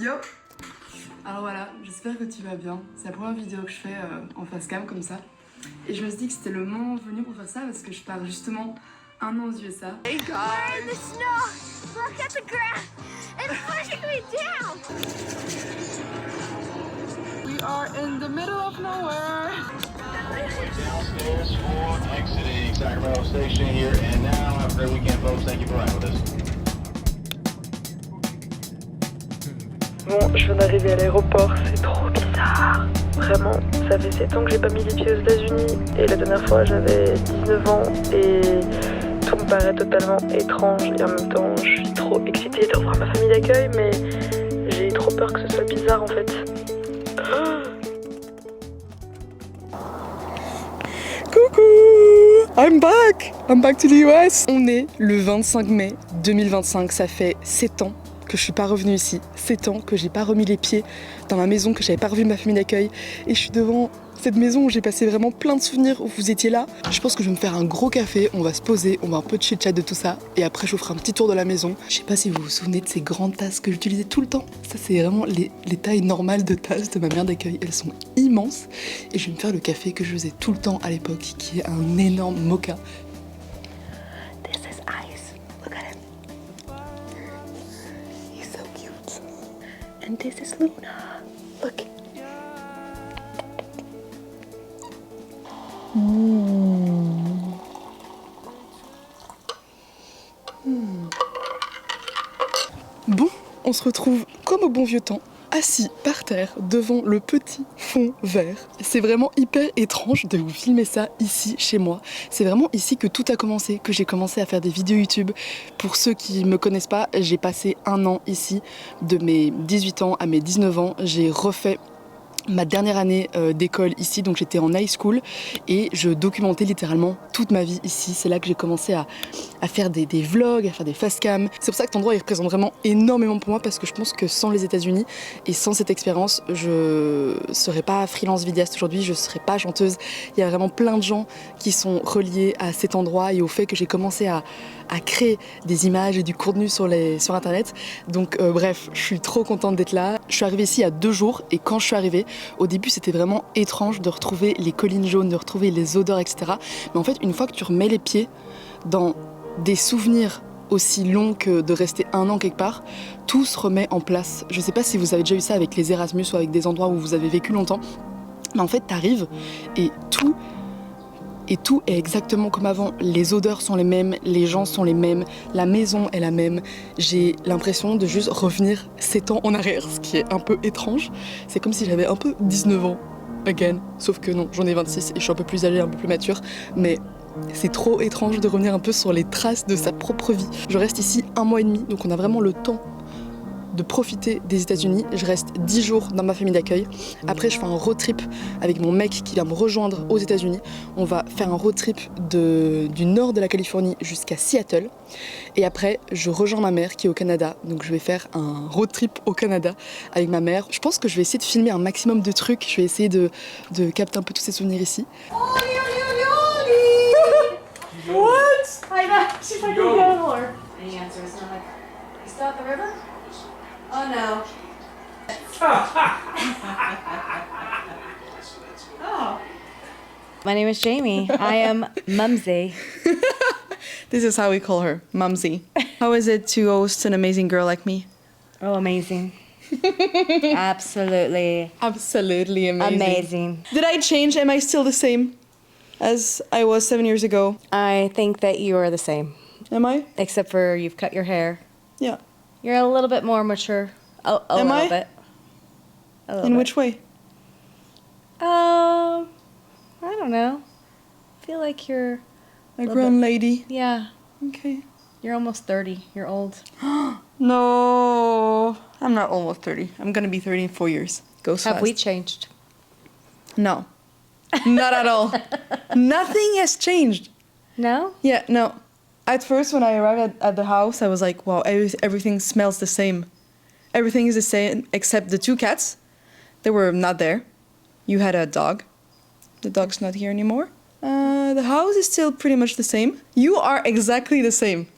Yo! Alors voilà, j'espère que tu vas bien. C'est la première vidéo que je fais en face cam comme ça. Et je me suis dit que c'était le moment venu pour faire ça parce que je pars justement un an aux USA. Hey guys! We're in the snow! Look at the grass! It's pushing me down! We are in the middle of nowhere! Downstairs for exiting Sacramento Station here and now. Have a great weekend, folks. Thank you for riding with us. Bon, je viens d'arriver à l'aéroport, c'est trop bizarre. Vraiment, ça fait 7 ans que j'ai pas mis les pieds aux États-Unis et la dernière fois j'avais 19 ans et tout me paraît totalement étrange et en même temps je suis trop excitée de revoir ma famille d'accueil mais j'ai trop peur que ce soit bizarre en fait. Coucou! I'm back to the US! On est le 25 mai 2025, ça fait 7 ans que je suis pas revenue ici, 7 ans que j'ai pas remis les pieds dans ma maison, que j'avais pas revu ma famille d'accueil et je suis devant cette maison où j'ai passé vraiment plein de souvenirs où vous étiez là. Je pense que je vais me faire un gros café, on va se poser, on va un peu chit-chat de tout ça et après je vous ferai un petit tour de la maison. Je sais pas si vous vous souvenez de ces grandes tasses que j'utilisais tout le temps. Ça c'est vraiment les tailles normales de tasses de ma mère d'accueil, elles sont immenses et je vais me faire le café que je faisais tout le temps à l'époque qui est un énorme mocha. And this is Luna. Look. Bon, on se retrouve comme au bon vieux temps, assis par terre devant le petit fond vert. C'est vraiment hyper étrange de vous filmer ça ici chez moi. C'est vraiment ici que tout a commencé, que j'ai commencé à faire des vidéos YouTube. Pour ceux qui me connaissent pas, j'ai passé un an ici, de mes 18 ans à mes 19 ans. J'ai refait ma dernière année d'école ici, donc j'étais en high school et je documentais littéralement toute ma vie ici. C'est là que j'ai commencé à faire des vlogs, à faire des fast cam. C'est pour ça que cet endroit il représente vraiment énormément pour moi parce que je pense que sans les États-Unis et sans cette expérience, je serais pas freelance vidéaste aujourd'hui, je serais pas chanteuse. Il y a vraiment plein de gens qui sont reliés à cet endroit et au fait que j'ai commencé à créer des images et du contenu sur internet. Donc bref, je suis trop contente d'être là. Je suis arrivée ici il y a 2 jours et quand je suis arrivée, au début c'était vraiment étrange de retrouver les collines jaunes, de retrouver les odeurs, etc. Mais en fait une fois que tu remets les pieds dans des souvenirs aussi longs que de rester un an quelque part, tout se remet en place. Je sais pas si vous avez déjà eu ça avec les Erasmus ou avec des endroits où vous avez vécu longtemps, mais en fait t'arrives et tout est exactement comme avant. Les odeurs sont les mêmes, les gens sont les mêmes, la maison est la même. J'ai l'impression de juste revenir 7 ans en arrière, ce qui est un peu étrange. C'est comme si j'avais un peu 19 ans, again. Sauf que non, j'en ai 26 et je suis un peu plus âgée, un peu plus mature. Mais c'est trop étrange de revenir un peu sur les traces de sa propre vie. Je reste ici 1 mois et demi, donc on a vraiment le temps de profiter des États-Unis. Je reste 10 jours dans ma famille d'accueil. Après, je fais un road trip avec mon mec qui va me rejoindre aux États-Unis. On va faire un road trip du nord de la Californie jusqu'à Seattle. Et après, je rejoins ma mère qui est au Canada. Donc, je vais faire un road trip au Canada avec ma mère. Je pense que je vais essayer de filmer un maximum de trucs. Je vais essayer de capter un peu tous ces souvenirs ici. What? I know. She's like a gambler. And the answer is not like, you still at the river? Oh no. Oh. My name is Jamie. I am Mumsy. This is how we call her, Mumsy. How is it to host an amazing girl like me? Oh, amazing. Absolutely. Absolutely amazing. Amazing. Did I change? Am I still the same as I was 7 years ago? I think that you are the same. Am I? Except for you've cut your hair. Yeah. You're a little bit more mature. A Am little I? bit. A little In bit. which way? I don't know. I feel like you're A grown lady. yeah. Okay. You're almost 30. You're old. No, I'm not almost 30. I'm gonna be 30 in 4 years. Goes Have fast. we changed? No, not at all. Nothing has changed. No? Yeah, no. At first, when I arrived at the house, I was like, wow, everything smells the same. Everything is the same except the 2 cats. They were not there. You had a dog. The dog's not here anymore. The house is still pretty much the same. You are exactly the same.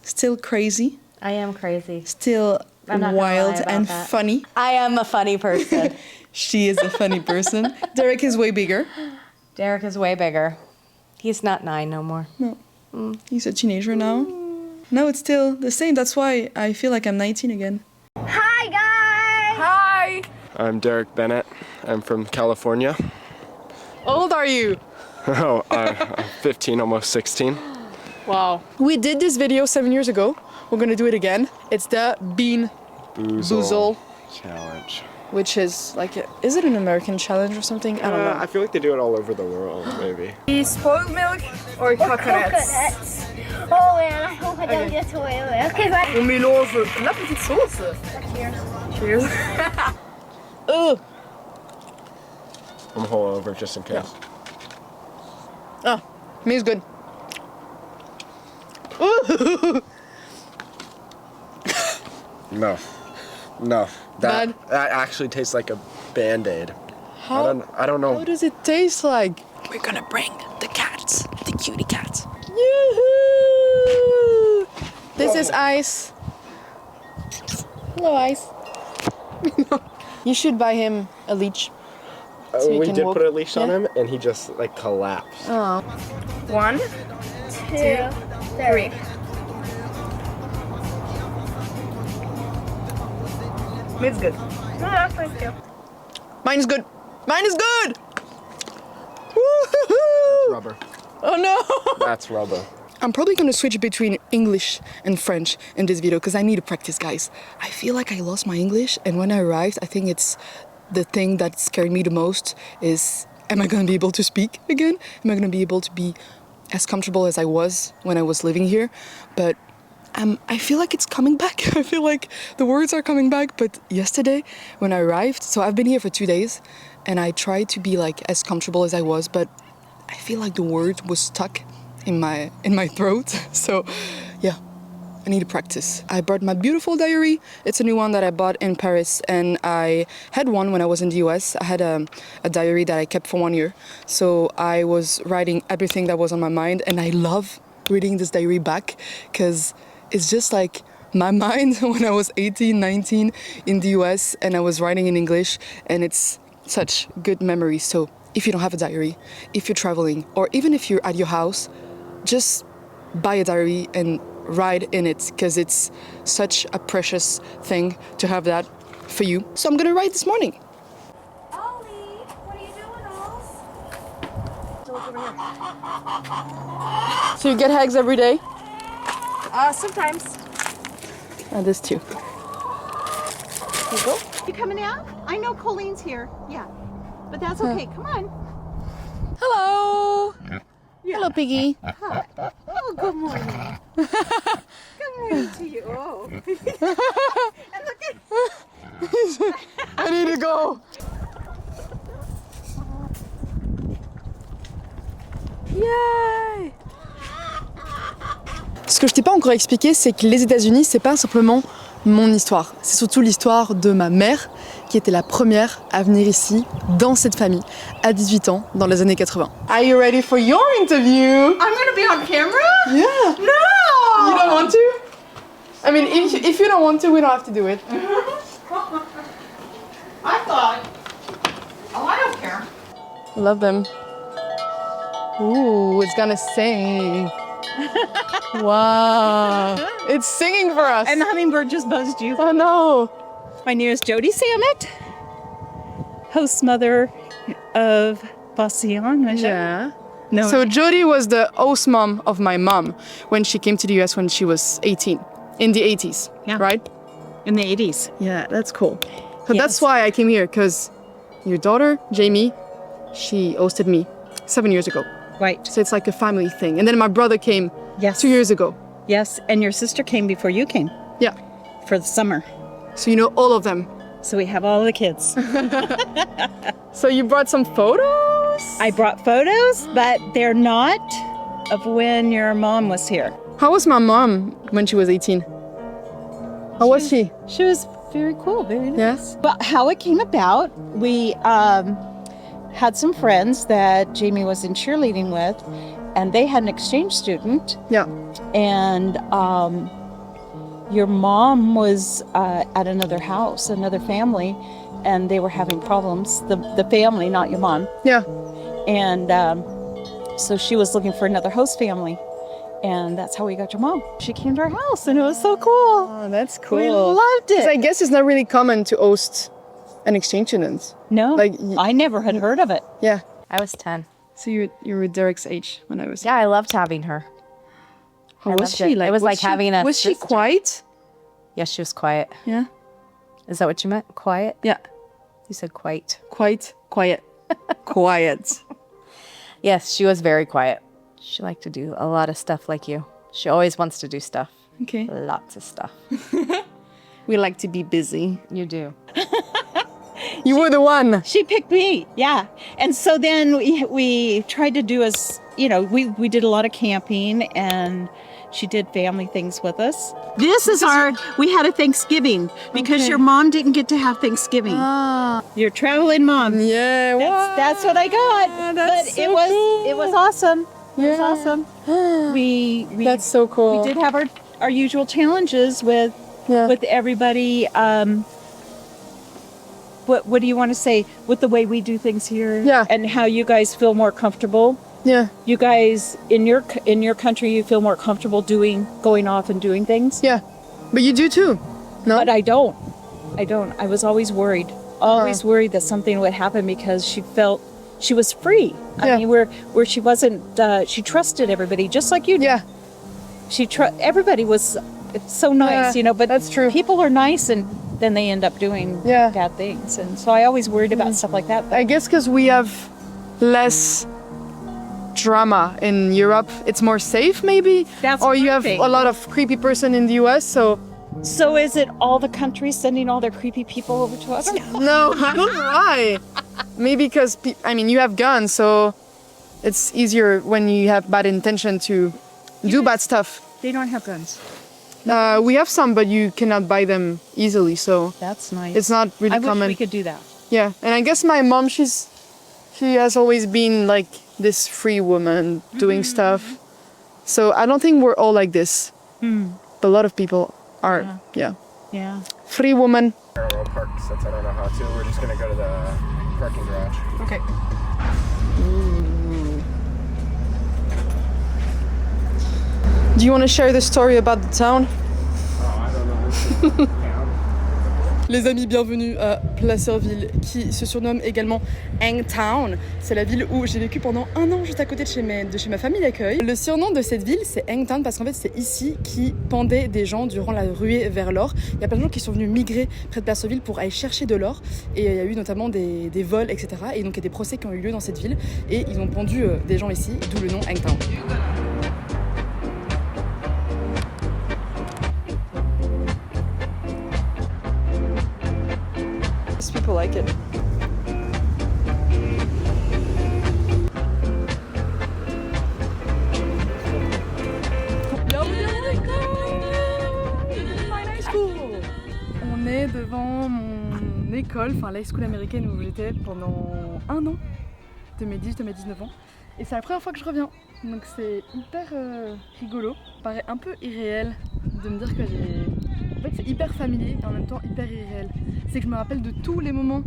Still crazy. I am crazy. Still I'm not gonna wild lie about and that. funny. I am a funny person. She is a funny person. Derek is way bigger. Derek is way bigger. He's not 9 no more. He's a teenager now. No, it's still the same. That's why I feel like I'm 19 again. Hi, guys! Hi! I'm Derek Bennett. I'm from California. How old are you? Oh, I'm 15, almost 16. Wow. We did this video 7 years ago. We're gonna do it again. It's the Bean Boozle Challenge. which is like, is it an American challenge or something? I don't know. I feel like they do it all over the world, maybe. Spoiled milk or coconuts? Coconuts. Oh man, I hope I don't get away with it. Okay, bye. On mélange la petite sauce. Cheers. Cheers. Ugh. I'm gonna hold over just in case. Oh, me's good. Ooh. No. No. Bad? That actually tastes like a Band-Aid. How I don't know. does it taste like? We're gonna bring the cats, the cutie cats. Yoo-hoo! This is Ice. Hello, Ice. You should buy him a leash. So he we can did walk. put a leash on Yeah. him and he just like collapsed. Oh. 1, 2, 3. It's good. That's nice too. Mine is good. Mine is good. Woo-hoo-hoo! Rubber. Oh no. That's rubber. I'm probably gonna switch between English and French in this video because I need to practice, guys. I feel like I lost my English, and when I arrived, I think it's the thing that scared me the most is, am I gonna be able to speak again? Am I gonna be able to be as comfortable as I was when I was living here? But I feel like it's coming back. I feel like the words are coming back. But yesterday when I arrived, so I've been here for 2 days, and I tried to be like as comfortable as I was, but I feel like the word was stuck in my throat. So yeah, I need to practice. I brought my beautiful diary. It's a new one that I bought in Paris, and I had one when I was in the US. I had a diary that I kept for 1 year. So I was writing everything that was on my mind, and I love reading this diary back because it's just like my mind when I was 18, 19 in the US, and I was writing in English, and it's such good memories. So if you don't have a diary, if you're traveling, or even if you're at your house, just buy a diary and write in it, because it's such a precious thing to have that for you. So I'm gonna write this morning. Ollie, what are you doing, So you get hugs every day? Sometimes. This too. You coming out? I know Colleen's here. Yeah. But that's okay. Come on. Hello. Hello, Piggy. Oh, good morning. Good morning to you. Oh. And look at I need to go. Yay! Ce que je t'ai pas encore expliqué, c'est que les États-Unis, c'est pas simplement mon histoire. C'est surtout l'histoire de ma mère, qui était la première à venir ici, dans cette famille, à 18 ans, dans les années 80. Are you ready for your interview? I'm gonna be on camera? Yeah. No! You don't want to? I mean, if you don't want to, we don't have to do it. I thought. Oh, I don't care. Love them. Ooh, it's gonna sing. Wow. It's singing for us. And the hummingbird just buzzed you. Oh no. My name is Jody Samet, host mother of Bastien. Yeah. No. So Jody was the host mom of my mom when she came to the US when she was 18, in the 80s, Yeah. right? in the 80s. Yeah, that's cool. So Yes. that's why I came here, because your daughter, Jamie, she hosted me 7 years ago. Right. So it's like a family thing. And then my brother came Yes. 2 years ago. Yes. And your sister came before you came Yeah. for the summer. So you know all of them. So we have all the kids. So you brought some photos? I brought photos, but they're not of when your mom was here. How was my mom when she was 18? How was she? She was very cool, very nice. Yes. But how it came about, we had some friends that Jamie was in cheerleading with, and they had an exchange student, Yeah. and your mom was at another house, another family, and they were having problems. The family, not your mom. Yeah. And so she was looking for another host family. And that's how we got your mom. She came to our house and it was so cool. Oh, that's cool. We loved it. 'Cause I guess it's not really common to host an exchange student. No, Like, I never had heard of it. Yeah. I was 10. So you were Derek's age when I was. Yeah, I loved having her. How I was loved she? it. It was like having a Was she sister. quiet? Yes, she was quiet. Yeah. Is that what you meant? Quiet? Yeah. You said quite. Quiet. Quiet. Yes, she was very quiet. She liked to do a lot of stuff like you. She always wants to do stuff. Okay. Lots of stuff. We like to be busy. You do. You were the one. She picked me, yeah. And so then we tried to do we did a lot of camping and she did family things with us. This is we had a Thanksgiving because Okay. your mom didn't get to have Thanksgiving. Your traveling mom. Yeah. That's what I got. That's But so it was awesome. It was Yeah. awesome. We That's so cool. we did have our usual challenges with everybody. What do you want to say with the way we do things here? Yeah. And how you guys feel more comfortable? Yeah. You guys in your country, you feel more comfortable going off and doing things. Yeah. But you do too. No. But I don't. I was always worried. Always worried that something would happen because she felt she was free. Yeah. I mean, where she wasn't. She trusted everybody, just like you did. Yeah. Everybody was so nice, Yeah, But that's true. People are nice, and then they end up doing Yeah. bad things, and so I always worried about stuff like that. I guess because we have less drama in Europe, it's more safe, maybe. That's or you one have thing. a lot of creepy person in the US, so. So is it all the countries sending all their creepy people over to us? No, I don't know why. Maybe because you have guns, so it's easier when you have bad intention to do bad stuff. They don't have guns. We have some, but you cannot buy them easily, so That's nice. it's not really I wish common. we could do that. Yeah, and I guess my mom, she has always been like this free woman doing stuff. So I don't think we're all like this. But a lot of people are, yeah. Yeah. Free woman. Parallel park since I don't know how to. We're just gonna go to the parking garage. Okay. Do you want to share the story about the town? Oh, I don't know. Les amis, bienvenue à Placerville, qui se surnomme également Hangtown. C'est la ville où j'ai vécu pendant 1 an juste à côté de chez ma famille d'accueil. Le surnom de cette ville, c'est Hangtown parce qu'en fait, c'est ici qui pendaient des gens durant la ruée vers l'or. Il y a plein de gens qui sont venus migrer près de Placerville pour aller chercher de l'or. Et il y a eu notamment des vols, etc. Et donc, il y a des procès qui ont eu lieu dans cette ville. Et ils ont pendu des gens ici, d'où le nom Hangtown. People like it. On est devant mon école, enfin l'high school américaine où j'étais pendant 1 an, de mes 10 à mes 19 ans. Et c'est la première fois que je reviens. Donc c'est hyper rigolo. Ça paraît un peu irréel de me dire que En fait c'est hyper familier et en même temps hyper irréel. C'est que je me rappelle de tous les moments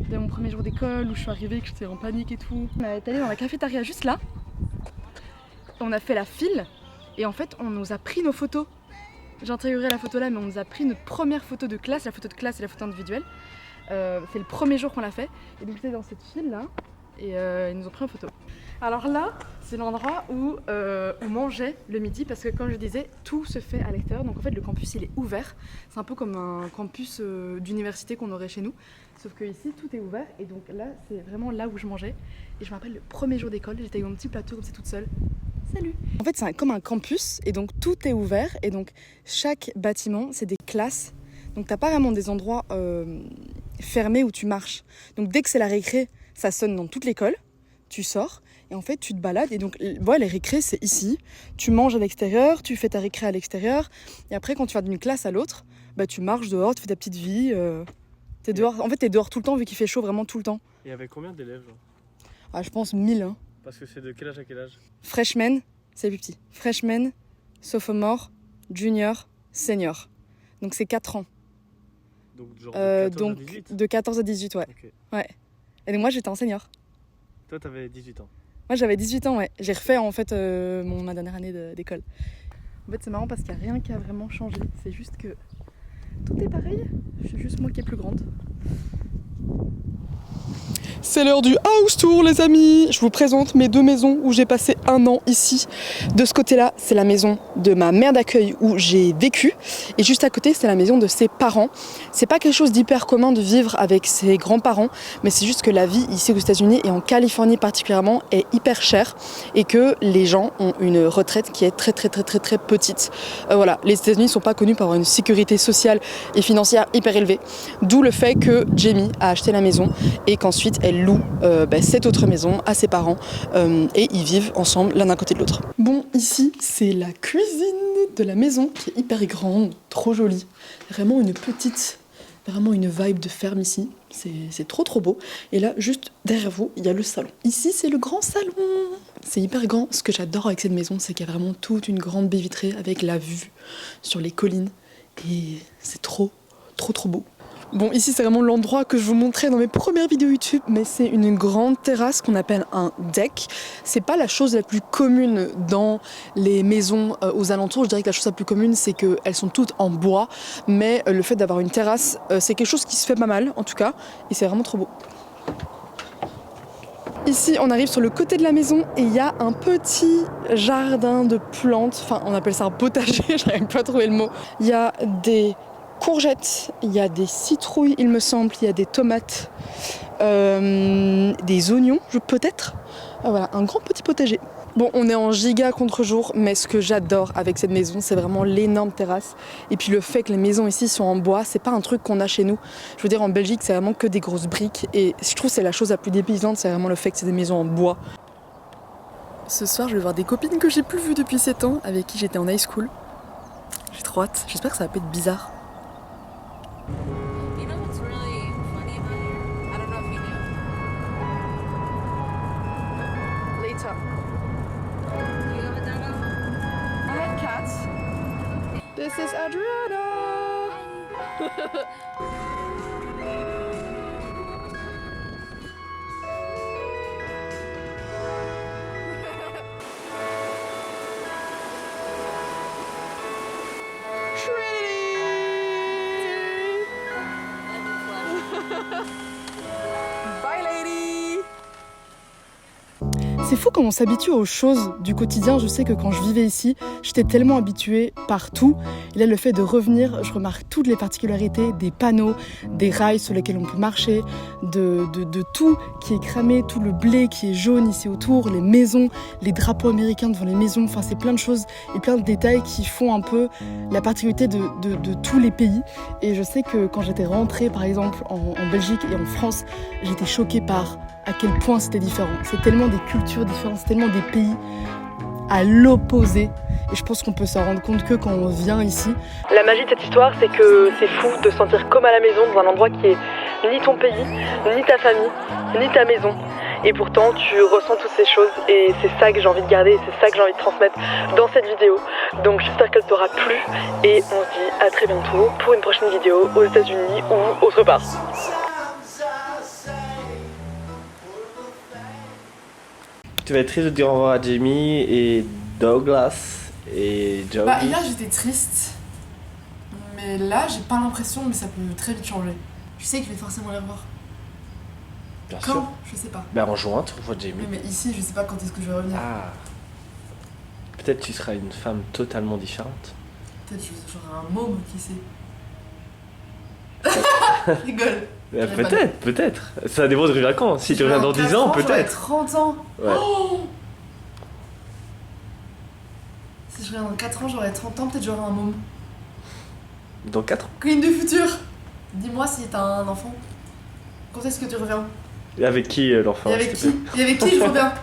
de mon premier jour d'école où je suis arrivée, que j'étais en panique et tout. On est allé dans la cafétéria juste là. On a fait la file et en fait on nous a pris nos photos. J'intégrerai la photo là, mais on nous a pris notre première photo de classe, la photo de classe et la photo individuelle. C'est le premier jour qu'on l'a fait. Et donc j'étais dans cette file là et ils nous ont pris en photo. Alors là, c'est l'endroit où on mangeait le midi parce que comme je disais, tout se fait à l'extérieur. Donc en fait le campus il est ouvert. C'est un peu comme un campus d'université qu'on aurait chez nous. Sauf que ici tout est ouvert et donc là c'est vraiment là où je mangeais. Et je me rappelle le premier jour d'école, j'étais avec mon petit plateau comme c'est toute seule. Salut. En fait c'est comme un campus et donc tout est ouvert et donc chaque bâtiment c'est des classes. Donc t'as pas vraiment des endroits fermés où tu marches. Donc dès que c'est la récré, ça sonne dans toute l'école, tu sors et en fait tu te balades et donc les récrés c'est ici. Tu manges à l'extérieur, tu fais ta récré à l'extérieur et après quand tu vas d'une classe à l'autre, bah tu marches dehors, tu fais ta petite vie. T'es dehors. En fait t'es dehors tout le temps vu qu'il fait chaud vraiment tout le temps. Et il y avait combien d'élèves genre? Ah je pense 1000 hein. Parce que c'est de quel âge à quel âge? Freshman, c'est plus petit. Freshman, sophomore, junior, senior. Donc c'est 4 ans. Donc genre de 14 donc à 18. de 14 à 18, ouais. Ok. Ouais. Et donc moi j'étais en senior. Toi t'avais 18 ans. Moi j'avais 18 ans, ouais. J'ai refait en fait ma dernière année d'école. En fait c'est marrant parce qu'il n'y a rien qui a vraiment changé. C'est juste que tout est pareil. C'est juste moi qui est plus grande. C'est l'heure du house tour les amis. Je vous présente mes 2 maisons où j'ai passé 1 an ici. De ce côté-là, c'est la maison de ma mère d'accueil où j'ai vécu. Et juste à côté, c'est la maison de ses parents. C'est pas quelque chose d'hyper commun de vivre avec ses grands-parents, mais c'est juste que la vie ici aux États-Unis et en Californie particulièrement est hyper chère et que les gens ont une retraite qui est très petite. Voilà, les États-Unis sont pas connus pour avoir une sécurité sociale et financière hyper élevée. D'où le fait que Jamie a acheté la maison et qu'ensuite elle loue cette autre maison à ses parents et ils vivent ensemble l'un à côté de l'autre. Bon, ici c'est la cuisine de la maison qui est hyper grande, trop jolie. Vraiment une vibe de ferme ici. C'est trop beau. Et là, juste derrière vous, il y a le salon. Ici, c'est le grand salon. C'est hyper grand. Ce que j'adore avec cette maison, c'est qu'il y a vraiment toute une grande baie vitrée avec la vue sur les collines. Et c'est trop beau. Bon, ici c'est vraiment l'endroit que je vous montrais dans mes premières vidéos YouTube, mais c'est une grande terrasse qu'on appelle un deck. C'est pas la chose la plus commune dans les maisons aux alentours. Je dirais que la chose la plus commune, c'est qu'elles sont toutes en bois, mais le fait d'avoir une terrasse, c'est quelque chose qui se fait pas mal en tout cas, et c'est vraiment trop beau. Ici, on arrive sur le côté de la maison et il y a un petit jardin de plantes, enfin on appelle ça un potager, j'arrive pas à trouver le mot. Il y a des courgettes, il y a des citrouilles il me semble, il y a des tomates, des oignons peut-être. Voilà, un grand petit potager. Bon, on est en giga contre-jour, mais ce que j'adore avec cette maison, c'est vraiment l'énorme terrasse. Et puis le fait que les maisons ici sont en bois, c'est pas un truc qu'on a chez nous. Je veux dire, en Belgique, c'est vraiment que des grosses briques. Et je trouve que c'est la chose la plus dépaysante, c'est vraiment le fait que c'est des maisons en bois. Ce soir, je vais voir des copines que j'ai plus vues depuis 7 ans, avec qui j'étais en high school. J'ai trop hâte, j'espère que ça va pas être bizarre. You know what's really funny about here? I don't know if you knew. Later. Do you have a doggo? I had cats. This is Adriana. Bye lady. C'est fou comment on s'habitue aux choses du quotidien. Je sais que quand je vivais ici, j'étais tellement habituée par tout. Et là, le fait de revenir, je remarque toutes les particularités des panneaux, des rails sur lesquels on peut marcher, de tout qui est cramé, tout le blé qui est jaune ici autour, les maisons, les drapeaux américains devant les maisons. Enfin, c'est plein de choses et plein de détails qui font un peu la particularité de tous les pays. Et je sais que quand j'étais rentrée, par exemple, en Belgique et en France, j'étais choquée par à quel point c'était différent. C'est tellement des cultures différentes, c'est tellement des pays à l'opposé. Et je pense qu'on peut s'en rendre compte que quand on vient ici. La magie de cette histoire, c'est que c'est fou de se sentir comme à la maison dans un endroit qui est ni ton pays, ni ta famille, ni ta maison. Et pourtant, tu ressens toutes ces choses et c'est ça que j'ai envie de garder et c'est ça que j'ai envie de transmettre dans cette vidéo. Donc j'espère qu'elle t'aura plu et on se dit à très bientôt pour une prochaine vidéo aux États-Unis ou autre part. Tu vas être triste de dire au revoir à Jamie et Douglas et Joey. Bah hier j'étais triste, mais là j'ai pas l'impression, mais ça peut très vite changer. Je sais que je vais forcément les revoir. Bien Quand sûr. Je sais pas. Ben en juin, tu revois Jamie. Oui, mais ici je sais pas quand est-ce que je vais revenir. Ah. Peut-être tu seras une femme totalement différente. Peut-être j'aurai un môme, qui sait. Rigole. Peut-être. Ça dépend de revenir quand. Si tu reviens dans 10 ans, peut-être. 30 ans. Ouais. Oh, si je reviens dans 4 ans, j'aurai 30 ans, peut-être j'aurai un môme. Dans 4 ans. Queen du futur. Dis-moi si t'as un enfant. Quand est-ce que tu reviens? Et avec qui l'enfant? Et avec qui je reviens?